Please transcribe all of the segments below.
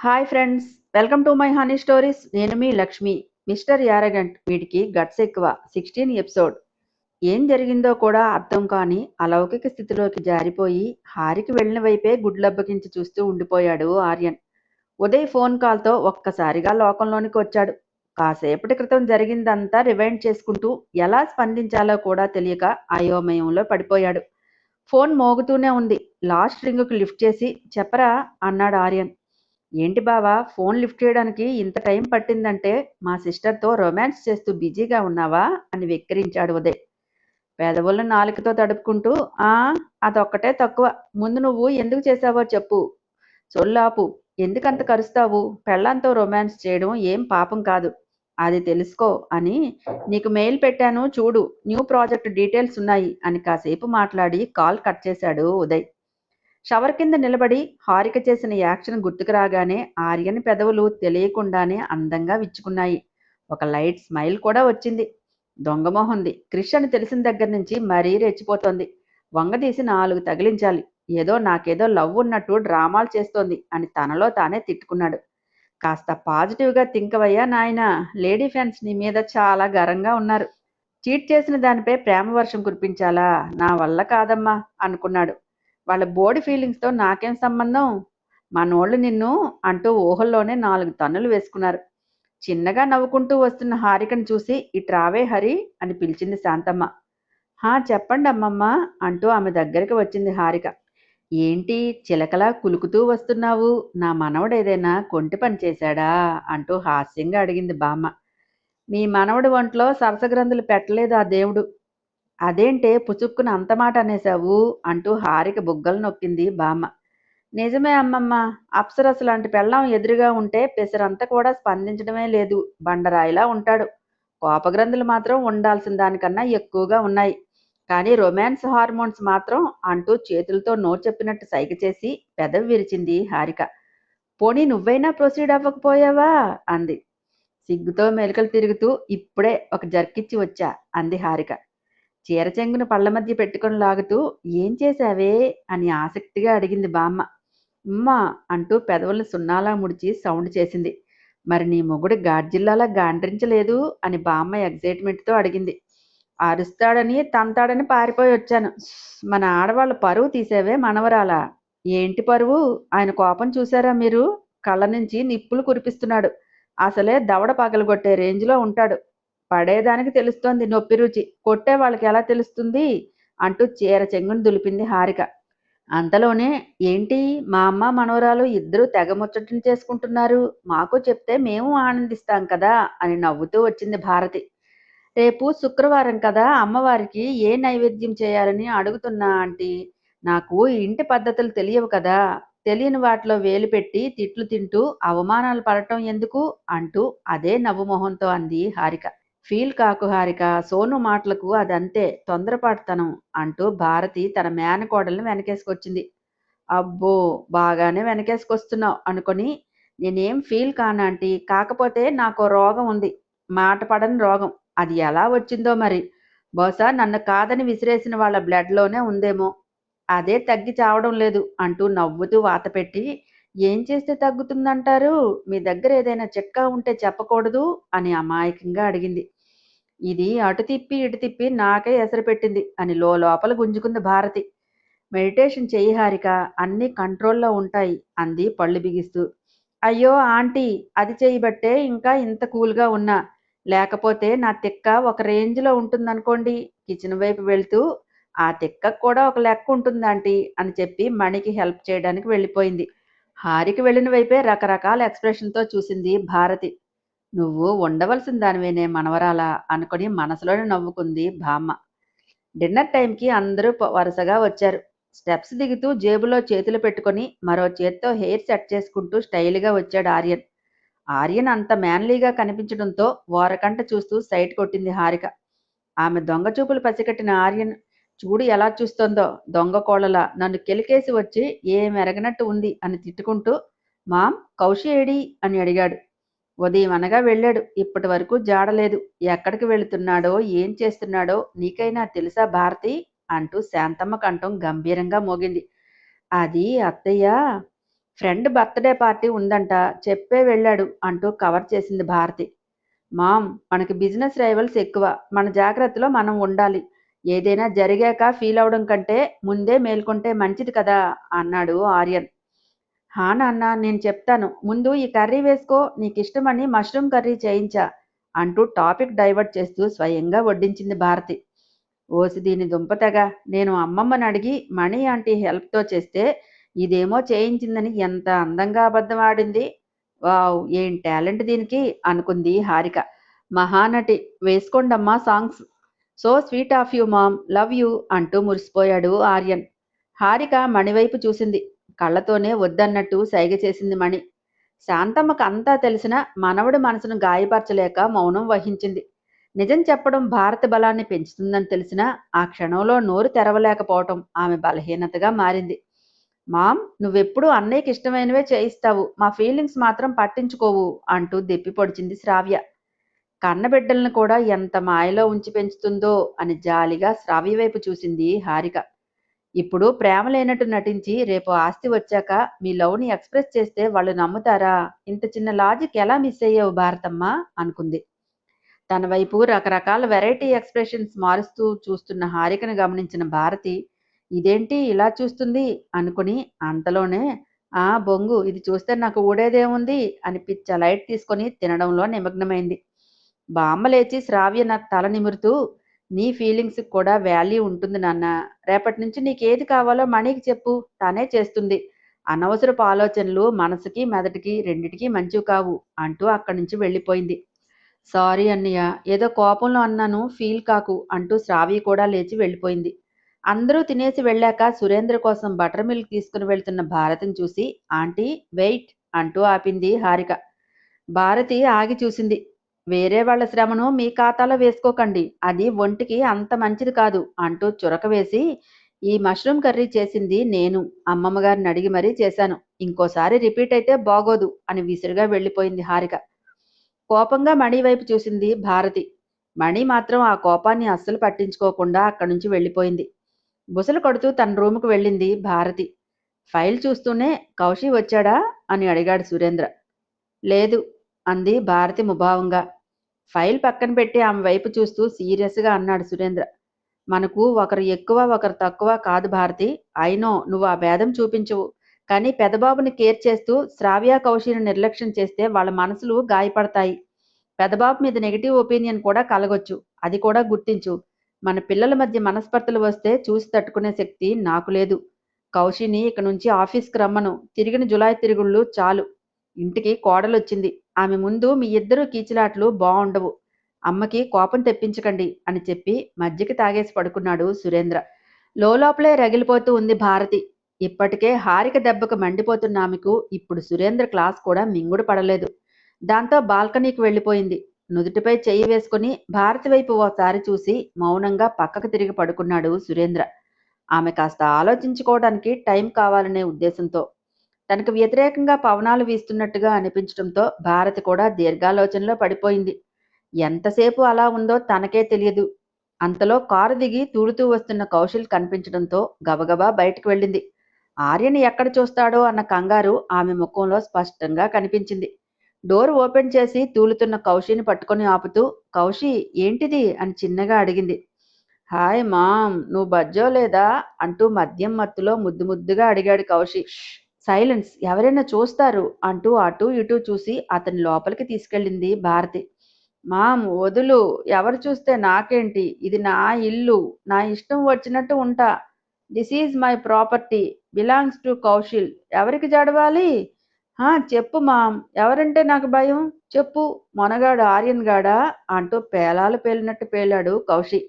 Hi friends, welcome to my honey stories. నేను మీ Lakshmi. Mister యారగంట్ వీడికి guts ఎక్కువ. 16 ఎపిసోడ్. ఏం జరిగిందో కూడా అర్థం కాని అలౌకిక స్థితిలోకి జారిపోయి హారికి వెళ్ళిన వైపే గుడ్లబ్బకించి చూస్తూ ఉండిపోయాడు ఆర్యన్. ఉదయ్ ఫోన్ కాల్తో ఒక్కసారిగా లోకంలోనికి వచ్చాడు. కాసేపటి క్రితం జరిగిందంతా రివైండ్ చేసుకుంటూ ఎలా స్పందించాలో కూడా తెలియక అయోమయంలో పడిపోయాడు. ఫోన్ మోగుతూనే ఉంది. లాస్ట్ రింగుకు లిఫ్ట్ చేసి చెప్పరా అన్నాడు ఆర్యన్. ఏంటి బావా, ఫోన్ లిఫ్ట్ చేయడానికి ఇంత టైం పట్టిందంటే మా సిస్టర్తో రొమాన్స్ చేస్తూ బిజీగా ఉన్నావా అని వెక్కిరించాడు ఉదయ్. పెదవులను నాలుకతో తడుపుకుంటూ ఆ అదొక్కటే తక్కువ. ముందు నువ్వు ఎందుకు చేశావో చెప్పు. సొల్లాపు. ఎందుకంత కరుస్తావు? పెళ్ళంతో రొమాన్స్ చేయడం ఏం పాపం కాదు. అది తెలుసుకో అని నీకు మెయిల్ పెట్టాను చూడు. న్యూ ప్రాజెక్ట్ డీటెయిల్స్ ఉన్నాయి అని కాసేపు మాట్లాడి కాల్ కట్ చేశాడు ఉదయ్. షవర్ కింద నిలబడి హారిక చేసిన యాక్షన్ గుర్తుకు రాగానే ఆర్యన్ పెదవులు తెలియకుండానే అందంగా విచ్చుకున్నాయి. ఒక లైట్ స్మైల్ కూడా వచ్చింది. దొంగమోహంది. క్రిష్ అని తెలిసిన దగ్గర నుంచి మరీ రెచ్చిపోతోంది. వంగదీసి 4 తగిలించాలి. ఏదో నాకేదో లవ్ ఉన్నట్టు డ్రామాలు చేస్తోంది అని తనలో తానే తిట్టుకున్నాడు. కాస్త పాజిటివ్గా తింకవయ్యా నాయనా. లేడీ ఫ్యాన్స్ నీ మీద చాలా గరంగా ఉన్నారు. చీట్ చేసిన దానిపై ప్రేమ వర్షం కురిపించాలా? నా వల్ల కాదమ్మా అనుకున్నాడు. వాళ్ళ బోడి ఫీలింగ్స్తో నాకేం సంబంధం? మనోళ్ళు నిన్ను అంటూ ఊహల్లోనే 4 తన్నులు వేసుకున్నారు. చిన్నగా నవ్వుకుంటూ వస్తున్న హారికను చూసి ఇట్రావే హరి అని పిలిచింది శాంతమ్మ. హా చెప్పండి అమ్మమ్మ అంటూ ఆమె దగ్గరికి వచ్చింది హారిక. ఏంటి చిలకలా కులుకుతూ వస్తున్నావు? నా మనవడేదైనా కొంటి పని చేశాడా అంటూ హాస్యంగా అడిగింది బామ్మ. మీ మనవడి ఒంట్లో సరసగ్రంథులు పెట్టలేదు ఆ దేవుడు. అదేంటే పుచుక్కున అంత మాట అనేశావు అంటూ హారిక బుగ్గలు నొక్కింది బామ్మ. నిజమే అమ్మమ్మ. అప్సరస లాంటి పెళ్ళాం ఎదురుగా ఉంటే పెసరంతా కూడా స్పందించడమే లేదు. బండరాయిలా ఉంటాడు. కోపగ్రంథులు మాత్రం ఉండాల్సిన దానికన్నా ఎక్కువగా ఉన్నాయి. కానీ రొమాన్స్ హార్మోన్స్ మాత్రం అంటూ చేతులతో నో చెప్పినట్టు సైగ చేసి పెదవి విరిచింది హారిక. పోనీ నువ్వైనా ప్రొసీడ్ అవ్వకపోయావా అంది. సిగ్గుతో మెలికలు తిరుగుతూ ఇప్పుడే ఒక జర్కిచ్చి వచ్చా అంది హారిక. చీర చెంగును పళ్ళ మధ్య పెట్టుకొని లాగుతూ ఏం చేశావే అని ఆసక్తిగా అడిగింది బామ్మ. ఉమ్మా అంటూ పెదవులను సున్నాలా ముడిచి సౌండ్ చేసింది. మరి నీ మొగుడు గాడ్జిల్లాలా గాండ్రించలేదు అని బామ్మ ఎగ్జైట్మెంట్తో అడిగింది. అరుస్తాడని తంతాడని పారిపోయి వచ్చాను. మన ఆడవాళ్ళ పరువు తీసేవే మనవరాలా. ఏంటి పరువు? ఆయన కోపం చూసారా మీరు? కళ్ళ నుంచి నిప్పులు కురిపిస్తున్నాడు. అసలే దవడ పగలగొట్టే రేంజ్లో ఉంటాడు. పడేదానికి తెలుస్తోంది నొప్పి రుచి. కొట్టే వాళ్ళకి ఎలా తెలుస్తుంది అంటూ చీర చెంగును దులిపింది హారిక. అంతలోనే ఏంటి మా అమ్మ మనవరాలు ఇద్దరూ తెగ ముచ్చటం చేసుకుంటున్నారు. మాకు చెప్తే మేము ఆనందిస్తాం కదా అని నవ్వుతూ వచ్చింది భారతి. రేపు శుక్రవారం కదా, అమ్మవారికి ఏ నైవేద్యం చేయాలని అడుగుతున్నా ఆంటీ. నాకు ఇంటి పద్ధతులు తెలియవు కదా. తెలియని వాటిలో వేలు పెట్టి తిట్లు తింటూ అవమానాలు పడటం ఎందుకు అంటూ అదే నవ్వు మొహంతో అంది హారిక. ఫీల్ కాకు హారిక, సోను మాటలకు అదంతే తొందరపాటుతనం అంటూ భారతి తన మేనకోడల్ని వెనకేసుకొచ్చింది. అబ్బో, బాగానే వెనకేసుకొస్తున్నావు అనుకొని నేనేం ఫీల్ కానాంటీ. కాకపోతే నాకు రోగం ఉంది. మాట పడని రోగం. అది ఎలా వచ్చిందో మరి. బహుశా నన్ను కాదని విసిరేసిన వాళ్ళ బ్లడ్లోనే ఉందేమో. అదే తగ్గి చావడం లేదు అంటూ నవ్వుతూ వాత పెట్టి ఏం చేస్తే తగ్గుతుందంటారు? మీ దగ్గర ఏదైనా చిట్కా ఉంటే చెప్పకూడదు అని అమాయకంగా అడిగింది. ఇది అటు తిప్పి ఇటు తిప్పి నాకే ఎసరు పెట్టింది అని లోపల గుంజుకుంది భారతి. మెడిటేషన్ చెయ్యి హారిక, అన్నీ కంట్రోల్లో ఉంటాయి అంది పళ్ళు బిగిస్తూ. అయ్యో ఆంటీ, అది చేయబట్టే ఇంకా ఇంత కూల్గా ఉన్నా. లేకపోతే నా తిక్క ఒక రేంజ్లో ఉంటుందనుకోండి. కిచెన్ వైపు వెళ్తూ ఆ తిక్కకు కూడా ఒక లెక్క ఉంటుంది ఆంటీ అని చెప్పి మణికి హెల్ప్ చేయడానికి వెళ్ళిపోయింది. హారిక వెళ్ళిన వైపే రకరకాల ఎక్స్ప్రెషన్తో చూసింది భారతి. నువ్వు ఉండవలసిన దానివేనే మనవరాలా అనుకుని మనసులోనే నవ్వుకుంది బామ్మ. డిన్నర్ టైంకి అందరూ వరుసగా వచ్చారు. స్టెప్స్ దిగుతూ జేబులో చేతులు పెట్టుకొని మరో చేత్తో హెయిర్ సెట్ చేసుకుంటూ స్టైల్గా వచ్చాడు ఆర్యన్. ఆర్యన్ అంత మ్యాన్లీగా కనిపించడంతో ఓరకంట చూస్తూ సైట్ కొట్టింది హారిక. ఆమె దొంగ చూపులు పసిగట్టిన ఆర్యన్ చూడు ఎలా చూస్తోందో, దొంగ కోళ్ళలా నన్ను కెలికేసి వచ్చి ఏమెరగనట్టు ఉంది అని తిట్టుకుంటూ మామ్ కౌశి ఏడి అని అడిగాడు. ఉదయం అనగా వెళ్ళాడు. ఇప్పటి వరకు జాడలేదు. ఎక్కడికి వెళుతున్నాడో ఏం చేస్తున్నాడో నీకైనా తెలుసా భారతి అంటూ శాంతమ్మ కంఠం గంభీరంగా మోగింది. అది అత్తయ్య. ఫ్రెండ్ బర్త్డే పార్టీ ఉందంట, చెప్పే వెళ్ళాడు అంటూ కవర్ చేసింది భారతి. మామ్, మనకి బిజినెస్ రైవల్స్ ఎక్కువ. మన జాగ్రత్తలో మనం ఉండాలి. ఏదైనా జరిగాక ఫీల్ అవడం కంటే ముందే మేల్కొంటే మంచిది కదా అన్నాడు ఆర్యన్. హా నాన్న, నేను చెప్తాను. ముందు ఈ కర్రీ వేసుకో, నీకిష్టమని మష్రూమ్ కర్రీ చేయించా అంటూ టాపిక్ డైవర్ట్ చేస్తూ స్వయంగా వడ్డించింది భారతి. ఓసి దీని దుంపతెగ, నేను అమ్మమ్మని అడిగి మణి ఆంటీ హెల్ప్తో చేస్తే ఇదేమో చేయించిందని ఎంత అందంగా అబద్ధం ఆడింది. వావ్, ఏం టాలెంట్ దీనికి అనుకుంది హారిక. మహానటి. వేసుకోండమ్మా songs. So sweet of you mom, love you అంటూ మురిసిపోయాడు ఆర్యన్. హారిక మణివైపు చూసింది. కళ్ళతోనే వద్దన్నట్టు సైగ చేసింది మణి. శాంతమ్మకు అంతా తెలిసిన మనవడి మనసును గాయపరచలేక మౌనం వహించింది. నిజం చెప్పడం భారత బలాన్ని పెంచుతుందని తెలిసినా ఆ క్షణంలో నోరు తెరవలేకపోవటం ఆమె బలహీనతగా మారింది. మామ్, నువ్వెప్పుడు అన్నయ్యకి ఇష్టమైనవే చేయిస్తావు, మా ఫీలింగ్స్ మాత్రం పట్టించుకోవు అంటూ దెప్పి పొడిచింది శ్రావ్య. కన్నబిడ్డలను కూడా ఎంత మాయలో ఉంచి పెంచుతుందో అని జాలిగా శ్రావ్య వైపు చూసింది హారిక. ఇప్పుడు ప్రేమ లేనట్టు నటించి రేపు ఆస్తి వచ్చాక మీ లవ్ని ఎక్స్ప్రెస్ చేస్తే వాళ్ళు నమ్ముతారా? ఇంత చిన్న లాజిక్ ఎలా మిస్ అయ్యావు భారతమ్మ అనుకుంది. తన వైపు రకరకాల వెరైటీ ఎక్స్ప్రెషన్స్ మారుస్తూ చూస్తున్న హారికను గమనించిన భారతి, ఇదేంటి ఇలా చూస్తుంది అనుకుని అంతలోనే, ఆ బొంగు, ఇది చూస్తే నాకు ఊడేదేముంది అని పిచ్చ లైట్ తీసుకొని తినడంలో నిమగ్నమైంది. బామ్మ లేచి శ్రావ్య నా తల నిమురుతూ, నీ ఫీలింగ్స్ కూడా వాల్యూ ఉంటుంది నాన్న. రేపటి నుంచి నీకేది కావాలో మణికి చెప్పు, తనే చేస్తుంది. అనవసరపు ఆలోచనలు మనసుకి మెదటికి రెండిటికి మంచివి కావు అంటూ అక్కడి నుంచి వెళ్ళిపోయింది. సారీ అన్నయ్య, ఏదో కోపంలో అన్నాను, ఫీల్ కాకు అంటూ శ్రావ్య కూడా లేచి వెళ్ళిపోయింది. అందరూ తినేసి వెళ్ళాక సురేంద్ర కోసం బటర్ మిల్క్ తీసుకుని వెళ్తున్న భారతిని చూసి, ఆంటీ వెయిట్ అంటూ ఆపింది హారిక. భారతి ఆగి చూసింది. వేరే వాళ్ళ శ్రమను మీ ఖాతాలో వేసుకోకండి, అది ఒంటికి అంత మంచిది కాదు అంటూ చురక వేసి, ఈ మష్రూమ్ కర్రీ చేసింది నేను, అమ్మమ్మ గారిని అడిగి మరీ చేశాను. ఇంకోసారి రిపీట్ అయితే బాగోదు అని విసురుగా వెళ్ళిపోయింది హారిక. కోపంగా మణి వైపు చూసింది భారతి. మణి మాత్రం ఆ కోపాన్ని అస్సలు పట్టించుకోకుండా అక్కడి నుంచి వెళ్ళిపోయింది. బుసలు కొడుతూ తన రూముకు వెళ్ళింది భారతి. ఫైల్ చూస్తూనే, కౌశి వచ్చాడా అని అడిగాడు సురేంద్ర. లేదు అంది భారతి ముభావంగా. ఫైల్ పక్కన పెట్టి ఆమె వైపు చూస్తూ సీరియస్గా అన్నాడు సురేంద్ర. మనకు ఒకరు ఎక్కువ ఒకరు తక్కువ కాదు భారతి. అయినో నువ్వు ఆ భేదం చూపించవు, కానీ పెదబాబుని కేర్ చేస్తూ శ్రావ్య కౌశిని నిర్లక్ష్యం చేస్తే వాళ్ళ మనసులు గాయపడతాయి. పెదబాబు మీద నెగిటివ్ ఒపీనియన్ కూడా కలగొచ్చు, అది కూడా గుర్తించు. మన పిల్లల మధ్య మనస్పర్ధలు వస్తే చూసి తట్టుకునే శక్తి నాకు లేదు. కౌశిని ఇక నుంచి ఆఫీస్కి రమ్మను. తిరిగిన జులాయి తిరుగుళ్ళు చాలు. ఇంటికి కోడలొచ్చింది, ఆమె ముందు మీ ఇద్దరూ కీచులాట్లు బావుండవు. అమ్మకి కోపం తెప్పించకండి అని చెప్పి మజ్జిగ తాగేసి పడుకున్నాడు సురేంద్ర. లోపలే రగిలిపోతూ ఉంది భారతి. ఇప్పటికే హారిక దెబ్బకు మండిపోతున్న ఆమెకు ఇప్పుడు సురేంద్ర క్లాస్ కూడా మింగుడు పడలేదు. దాంతో బాల్కనీకి వెళ్ళిపోయింది. నుదుటిపై చెయ్యి వేసుకుని భారతి వైపు ఓసారి చూసి మౌనంగా పక్కకు తిరిగి పడుకున్నాడు సురేంద్ర. ఆమె కాస్త ఆలోచించుకోవడానికి టైం కావాలనే ఉద్దేశంతో. తనకు వ్యతిరేకంగా పవనాలు వీస్తున్నట్టుగా అనిపించడంతో భారతి కూడా దీర్ఘాలోచనలో పడిపోయింది. ఎంతసేపు అలా ఉందో తనకే తెలియదు. అంతలో కారు దిగి తూలుతూ వస్తున్న కౌశల్ కనిపించడంతో గబగబా బయటకు వెళ్ళింది. ఆర్యని ఎక్కడ చూస్తాడో అన్న కంగారు ఆమె ముఖంలో స్పష్టంగా కనిపించింది. డోర్ ఓపెన్ చేసి తూలుతున్న కౌశిని పట్టుకొని ఆపుతూ, కౌశి ఏంటిది అని చిన్నగా అడిగింది. హాయ్ మామ్, నువ్వు బజ్జో లేదా అంటూ మద్యం మత్తులో ముద్దు ముద్దుగా అడిగాడు కౌశి. సైలెన్స్, ఎవరైనా చూస్తారు అంటూ అటూ ఇటూ చూసి అతని లోపలికి తీసుకెళ్ళింది భారతి. మామ్ వదులు, ఎవరు చూస్తే నాకేంటి, ఇది నా ఇల్లు, నా ఇష్టం వచ్చినట్టు ఉంటా. This is my property, belongs to Kaushal. ఎవరికి జడవాలి? చెప్పు మామ్, ఎవరంటే నాకు భయం, చెప్పు. మొనగాడు ఆర్యన్ గాడా అంటూ పేలాలు పేలినట్టు పేలాడు కౌశి.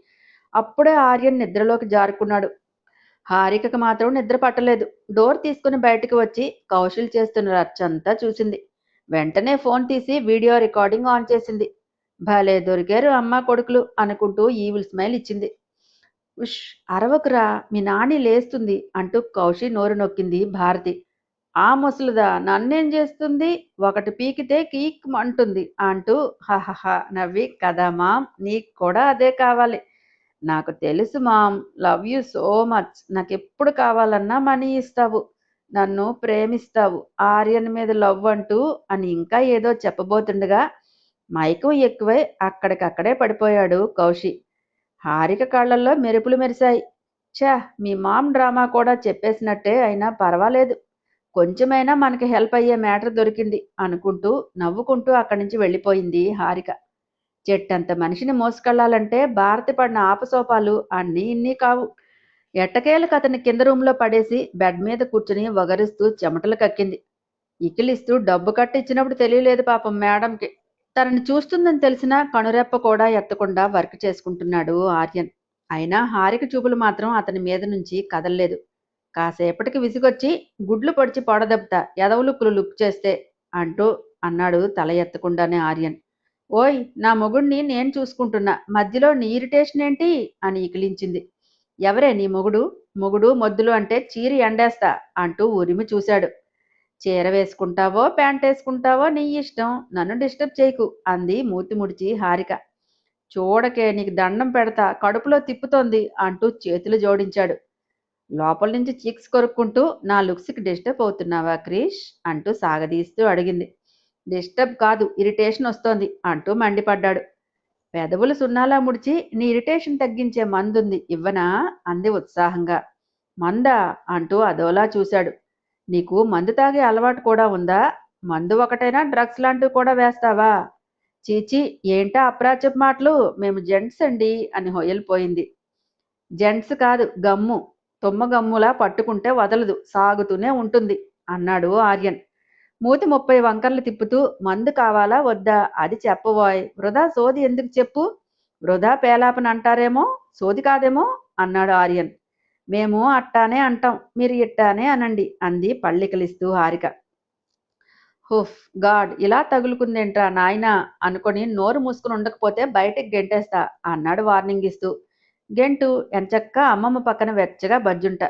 అప్పుడే ఆర్యన్ నిద్రలోకి జారుకున్నాడు. హారికకు మాత్రం నిద్ర పట్టలేదు. డోర్ తీసుకుని బయటకు వచ్చి కౌశల్ చేస్తున్న రచ్చంతా చూసింది. వెంటనే ఫోన్ తీసి వీడియో రికార్డింగ్ ఆన్ చేసింది. భలే దొరికారు అమ్మా కొడుకులు అనుకుంటూ ఈవిల్ స్మైల్ ఇచ్చింది. ఉష్, అరవకురా, మీ నాని లేస్తుంది అంటూ కౌశి నోరు నొక్కింది భారతి. ఆ ముసలిదా నన్నేం చేస్తుంది, ఒకటి పీకితే కీక్ అంటుంది అంటూ హహహ నవ్వి, కదా మామ్, నీకు కూడా అదే కావాలి. నాకు తెలుసు mom, love you so much. నాకెప్పుడు కావాలన్నా మనీ ఇస్తావు. నన్ను ప్రేమిస్తావు, ఆర్యన్ మీద లవ్ అంటూ అని ఇంకా ఏదో చెప్పబోతుండగా మైకం ఎక్కువై అక్కడికక్కడే పడిపోయాడు కౌశి. హారిక కళ్ళల్లో మెరుపులు మెరిశాయి. ఛా, మీ మామ్ డ్రామా కూడా చెప్పేసినట్టే, అయినా పర్వాలేదు, కొంచెమైనా మనకి హెల్ప్ అయ్యే మ్యాటర్ దొరికింది అనుకుంటూ నవ్వుకుంటూ అక్కడి నుంచి వెళ్ళిపోయింది హారిక. చెట్టంత మనిషిని మోసుకెళ్లాలంటే భారతి పడిన ఆపసోపాలు అన్నీ ఇన్ని కావు. ఎట్టకేలకు అతన్ని కింద రూంలో పడేసి బెడ్ మీద కూర్చుని వగరుస్తూ చెమటలు కక్కింది. ఇకిలిస్తూ డబ్బు కట్టిచ్చినప్పుడు తెలియలేదు పాపం మేడంకి. తనని చూస్తుందని తెలిసినా కనురెప్ప కూడా ఎత్తకుండా వర్క్ చేసుకుంటున్నాడు ఆర్యన్. అయినా హారిక చూపులు మాత్రం అతని మీద నుంచి కదల్లేదు. కాసేపటికి విసిగొచ్చి గుడ్లు పొడిచి పొడదెబ్బతా ఎదవలుక్కులు లుక్ చేస్తే అంటూ అన్నాడు తల ఎత్తకుండానే ఆర్యన్. ఓయ్, నా మొగుణ్ణి నేను చూసుకుంటున్నా, మధ్యలో నీ ఇరిటేషన్ ఏంటి అని ఇకిలించింది. ఎవరే నీ మొగుడు? మొగుడు మొద్దులు అంటే చీరి ఎండేస్తా అంటూ ఉరిమి చూశాడు. చీర వేసుకుంటావో ప్యాంట్ వేసుకుంటావో నీ ఇష్టం, నన్ను డిస్టర్బ్ చేయకు అంది మూతి ముడిచి హారిక. చూడకే, నీకు దండం పెడతా, కడుపులో తిప్పుతోంది అంటూ చేతులు జోడించాడు. లోపల నుంచి చీక్స్ కొరుక్కుంటూ నా లుక్స్కి డిస్టర్బ్ అవుతున్నావా క్రిష్ అంటూ సాగదీస్తూ అడిగింది. డిస్టర్బ్ కాదు, ఇరిటేషన్ వస్తోంది అంటూ మండిపడ్డాడు. పెదవులు సున్నాలా ముడిచి నీ ఇరిటేషన్ తగ్గించే మందుంది, ఇవ్వనా అంది ఉత్సాహంగా. మందా అంటూ అదోలా చూశాడు. నీకు మందు తాగే అలవాటు కూడా ఉందా? మందు ఒకటైనా డ్రగ్స్ లాంటివి కూడా వేస్తావా? చీచి, ఏంటా అప్రాచ్యపు మాటలు, మేము జెంట్స్ అండి అని హొయలిపోయింది. జెంట్స్ కాదు, గమ్ము, తుమ్మ గమ్ములా పట్టుకుంటే వదలదు, సాగుతూనే ఉంటుంది అన్నాడు ఆర్యన్. మూతి 30 వంకర్లు తిప్పుతూ మందు కావాలా వద్దా అది చెప్పబోయ్, వృధా సోది ఎందుకు చెప్పు, వృధా పేలాపన అంటారేమో, సోది కాదేమో అన్నాడు ఆర్యన్. మేము అట్టానే అంటాం, మీరు ఇట్టానే అనండి అంది పళ్ళికలిస్తూ హారిక. హుఫ్ గాడ్, ఇలా తగులుకుందేంట్రా నాయనా అనుకొని నోరు మూసుకుని ఉండకపోతే బయటికి గెంటేస్తా అన్నాడు వార్నింగ్ ఇస్తూ. గెంటు, ఎంచక్క అమ్మమ్మ పక్కన వెచ్చగా బజ్జుంట.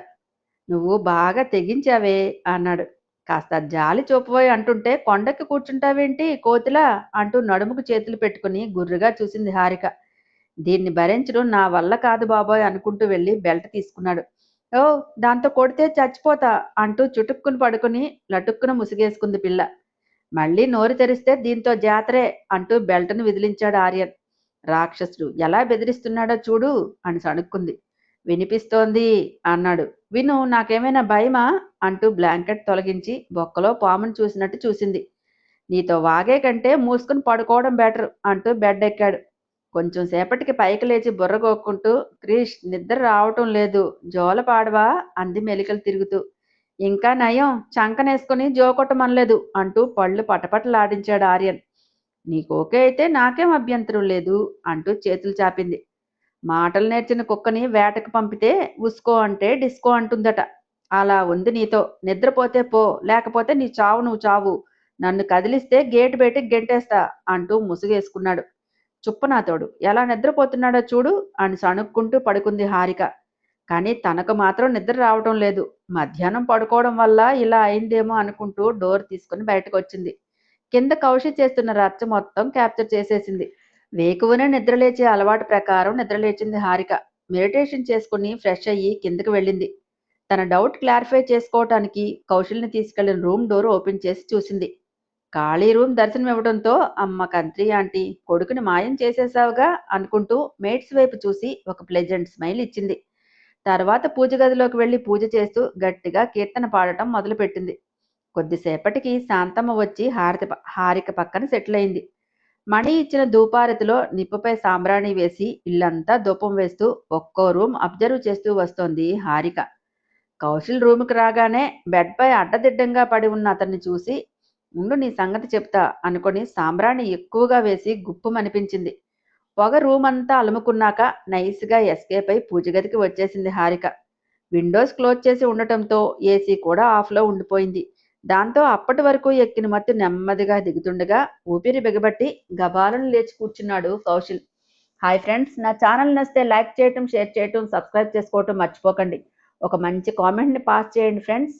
నువ్వు బాగా తెగించావే అన్నాడు. కాస్త జాలి చూపబోయి అంటుంటే కొండకి కూర్చుంటావేంటి కోతిలా అంటూ నడుముకు చేతులు పెట్టుకుని గుర్రుగా చూసింది హారిక. దీన్ని భరించడం నా వల్ల కాదు బాబోయ్ అనుకుంటూ వెళ్ళి బెల్ట్ తీసుకున్నాడు. ఓ, దాంతో కొడితే చచ్చిపోతా అంటూ చుటుక్కుని పడుకుని లటుక్కున ముసిగేసుకుంది పిల్ల. మళ్ళీ నోరు తెరిస్తే దీంతో జాతరే అంటూ బెల్ట్ను విదిలించాడు ఆర్యన్. రాక్షసుడు ఎలా బెదిరిస్తున్నాడో చూడు అని సణుక్కుంది. వినిపిస్తోంది అన్నాడు. విను, నాకేమైనా భయమా అంటూ బ్లాంకెట్ తొలగించి బొక్కలో పామును చూసినట్టు చూసింది. నీతో వాగే కంటే మూసుకుని పడుకోవడం బెటర్ అంటూ బెడ్ ఎక్కాడు. కొంచెం సేపటికి పైకి లేచి బుర్ర గోక్కుంటూ క్రిష్, నిద్ర రావటం లేదు, జోల పాడవా అంది మెలికలు తిరుగుతూ. ఇంకా నయం, చంకనేసుకుని జోకొట్టమనలేదు అంటూ పళ్ళు పటపటలాడించాడు ఆర్యన్. నీకోకే అయితే నాకేం అభ్యంతరం లేదు అంటూ చేతులు చాపింది. మాటలు నేర్చిన కుక్కని వేటకు పంపితే ఉస్కో అంటే డిస్కో అంటుందట. అలా ఉంది నీతో. నిద్రపోతే పో, లేకపోతే నీ చావు నువ్వు చావు, నన్ను కదిలిస్తే గేటు బయటికి గెంటేస్తా అంటూ ముసుగేసుకున్నాడు. చుప్పనాతోడు ఎలా నిద్రపోతున్నాడో చూడు అని సణుక్కుంటూ పడుకుంది హారిక. కానీ తనకు మాత్రం నిద్ర రావటం లేదు. మధ్యాహ్నం పడుకోవడం వల్ల ఇలా అయిందేమో అనుకుంటూ డోర్ తీసుకుని బయటకు వచ్చింది. కింద కౌశి చేస్తున్న రచ్చ మొత్తం క్యాప్చర్ చేసేసింది. వేకువనే నిద్రలేచే అలవాటు ప్రకారం నిద్రలేచింది హారిక. మెడిటేషన్ చేసుకుని ఫ్రెష్ అయ్యి కిందకి వెళ్ళింది. తన డౌట్ క్లారిఫై చేసుకోవటానికి కౌశల్ని తీసుకెళ్లిన రూమ్ డోర్ ఓపెన్ చేసి చూసింది. ఖాళీ రూమ్ దర్శనం ఇవ్వడంతో అమ్మ కంత్రి ఆంటీ, కొడుకుని మాయం చేసేసావుగా అనుకుంటూ మేట్స్ వైపు చూసి ఒక ప్లెజెంట్ స్మైల్ ఇచ్చింది. తర్వాత పూజ గదిలోకి వెళ్లి పూజ చేస్తూ గట్టిగా కీర్తన పాడటం మొదలుపెట్టింది. కొద్దిసేపటికి శాంతమ్మ వచ్చి హారిక పక్కన సెటిల్ అయింది. మణి ఇచ్చిన ధూపారతిలో నిప్పుపై సాంబ్రాణి వేసి ఇల్లంతా ధూపం వేస్తూ ఒక్కో రూమ్ అబ్జర్వ్ చేస్తూ వస్తోంది హారిక. కౌశల్ రూముకి రాగానే బెడ్పై అడ్డదిడ్డంగా పడి ఉన్న అతన్ని చూసి ఉండు నీ సంగతి చెప్తా అనుకొని సాంబ్రాణి ఎక్కువగా వేసి గుప్పుమనిపించింది. పొగ రూమ్ అంతా అలుముకున్నాక నైస్గా ఎస్కేప్ అయి పూజగదికి వచ్చేసింది హారిక. విండోస్ క్లోజ్ చేసి ఉండటంతో ఏసీ కూడా ఆఫ్లో ఉండిపోయింది. దాంతో అప్పటి వరకు ఎక్కిన మత్తు నెమ్మదిగా దిగుతుండగా ఊపిరి బిగబట్టి గబాలను లేచి కూర్చున్నాడు కౌశల్. హాయ్ ఫ్రెండ్స్, నా ఛానల్ నచ్చితే లైక్ చేయటం, షేర్ చేయటం, సబ్స్క్రైబ్ చేసుకోవటం మర్చిపోకండి. ఒక మంచి కామెంట్ని పాస్ చేయండి ఫ్రెండ్స్.